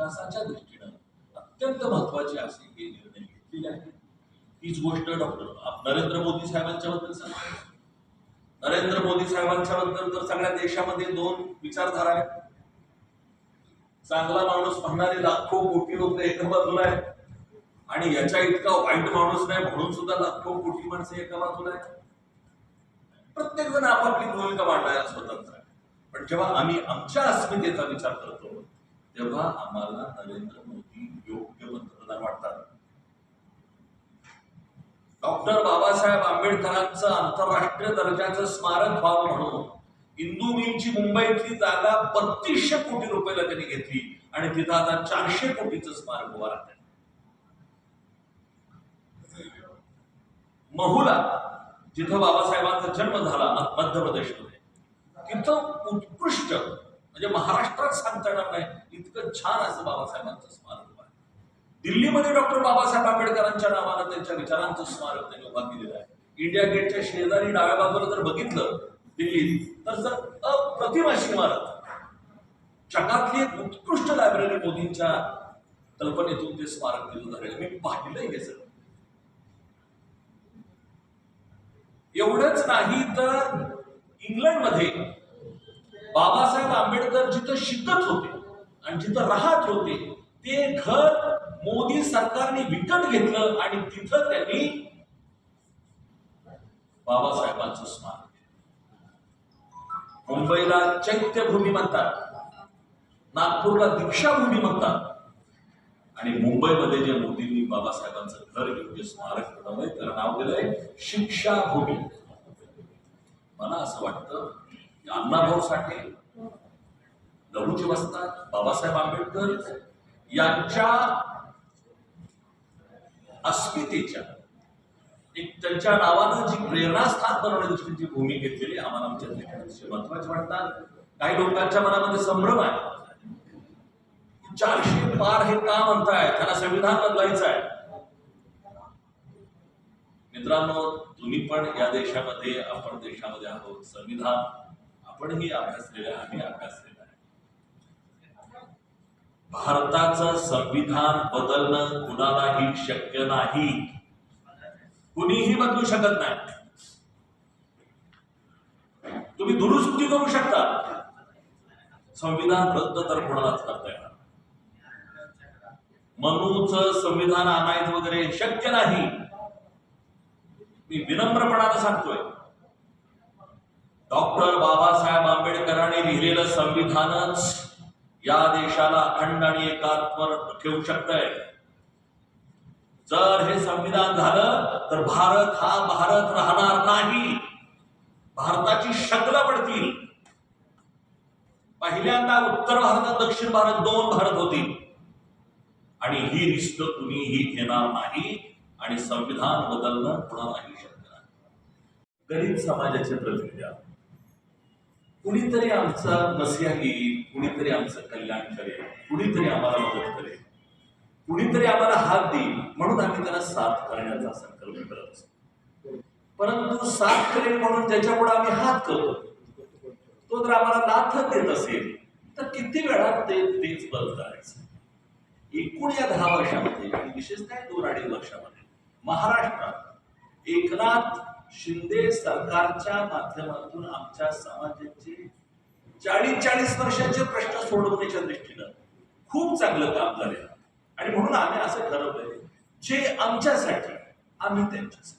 विकासाच्या दृष्टीनं अत्यंत महत्वाचे असे हे निर्णय घेतलेले आहेत. हीच गोष्ट डॉक्टर नरेंद्र मोदी साहेबांच्या बद्दल सांगतो. नरेंद्र मोदी साहेबांच्या बद्दल तर सगळ्या देशामध्ये दोन विचारधारा आहेत. चांगला माणूस म्हणणारे लाखो कोटी लोक एका बाजूला आहेत आणि याच्या इतका वाईट माणूस नाही म्हणून सुद्धा लाखो कोटी माणसं एका बाजूला आहेत. प्रत्येक जण आपापली भूमिका मांडायला स्वतंत्र आहे. पण जेव्हा आम्ही आमच्या अस्मितेचा विचार करतो तेव्हा आम्हाला नरेंद्र मोदी योग्य पंतप्रधान वाटतात. डॉक्टर बाबासाहेब आंबेडकरांचं आंतरराष्ट्रीय दर्जाचं स्मारक व्हावं म्हणून इंदू मिलची मुंबईतली जागा 3200 कोटी रुपयाला त्यांनी घेतली आणि तिथं आता 400 कोटीचं स्मारक उभं राहत आहे. महुला जिथं बाबासाहेबांचा जन्म झाला मध्य प्रदेशमध्ये, तिथं उत्कृष्ट म्हणजे महाराष्ट्रात सांगता येणार नाही इतकं छान असं बाबासाहेबांचं स्मारक उभं आहे. दिल्लीमध्ये डॉक्टर बाबासाहेब आंबेडकरांच्या नावानं त्यांच्या विचारांचं स्मारक त्यांनी उभा केलेलं आहे. इंडिया गेटच्या शेजारी डाव्या बाजूला जर बघितलं दिल्लीत तर अप्रतिम अशी इमारत, जगातली एक उत्कृष्ट लायब्ररी मोदींच्या कल्पनेतून ते स्मारक दिलं झालेलं मी पाहिलंय हे सगळं. एवढंच नाही तर इंग्लंडमध्ये बाबासाहेब आंबेडकर जिथं शिकत होते आणि जिथं राहत होते ते घर मोदी सरकारने विकत घेतलं आणि तिथं त्यांनी बाबासाहेबांचं स्मारक. मुंबईला चैत्यभूमी म्हणतात, नागपूरला दीक्षाभूमी म्हणतात आणि मुंबईमध्ये जे मोदींनी बाबासाहेबांचं घर घेऊन जे स्मारक बनवलंय त्याला नाव दिलंय शिक्षाभूमी. मला असं वाटतं की अण्णाभाऊ साठे, लहुजी वस्ताद, बाबासाहेब आंबेडकर यांच्या अस्मितेच्या एक त्यांच्या नावानं जी प्रेरणास्थान बनवण्याची जी भूमी घेतलेली आम्हाला आमच्या देशात महत्वाचे वाटतात. काही लोकांच्या मनामध्ये संभ्रम आहे, 400 पार हे का म्हणताय, त्यांना संविधान बदलायचं आहे. मित्रांनो, तुम्ही पण या देशामध्ये, आपण देशामध्ये आहोत, संविधान आपणही अभ्यासलेलं आहे, आम्ही अभ्यासलेलं आहे. भारताचं संविधान बदलणं कुणालाही शक्य नाही, कुणीही बदलू शकत नाही. तुम्ही दुरुस्ती करू शकता, संविधान रद्द तर कोणालाच करता येणार. मनूचं संविधान आणायचं वगैरे शक्य नाही. मी विनम्रपणानं सांगतोय, डॉक्टर बाबासाहेब आंबेडकरांनी लिहिलेलं संविधानच या देशाला अखंड आणि एकात्म ठेवू शकतंय. जर हे संविधान झालं तर भारत हा भारत राहणार नाही, भारताची शक्ल पडतील. पहिल्यांदा उत्तर भारत दक्षिण भारत 2 भारत होतील आणि ही रिस्क कुणीही घेणार नाही आणि संविधान बदलणं कुणालाही शक्य नाही. गरीब समाजाचे प्रतिनिधी, कुणीतरी आमचा मसिहा येईल, कुणीतरी आमचं कल्याण करेल, कुणीतरी आम्हाला मदत करेल, कुणीतरी आम्हाला हात देईल म्हणून आम्ही त्यांना साथ करण्याचा संकल्प करत असतो. परंतु साथ करेल म्हणून ज्याच्यापुढे आम्ही हात करतो तो जर आम्हाला नाथ देत असेल तर किती वेळा तेच बंद करायचं. एकूण या 10 वर्षामध्ये आणि विशेषतः 2-2.5 वर्षामध्ये महाराष्ट्रात एकनाथ शिंदे सरकारच्या माध्यमातून आमच्या समाजाचे 40 वर्षाचे प्रश्न सोडवण्याच्या दृष्टीनं खूप चांगलं काम झाले आणि म्हणून आम्ही असं ठरवलंय जे आमच्यासाठी आम्ही त्यांच्यासाठी.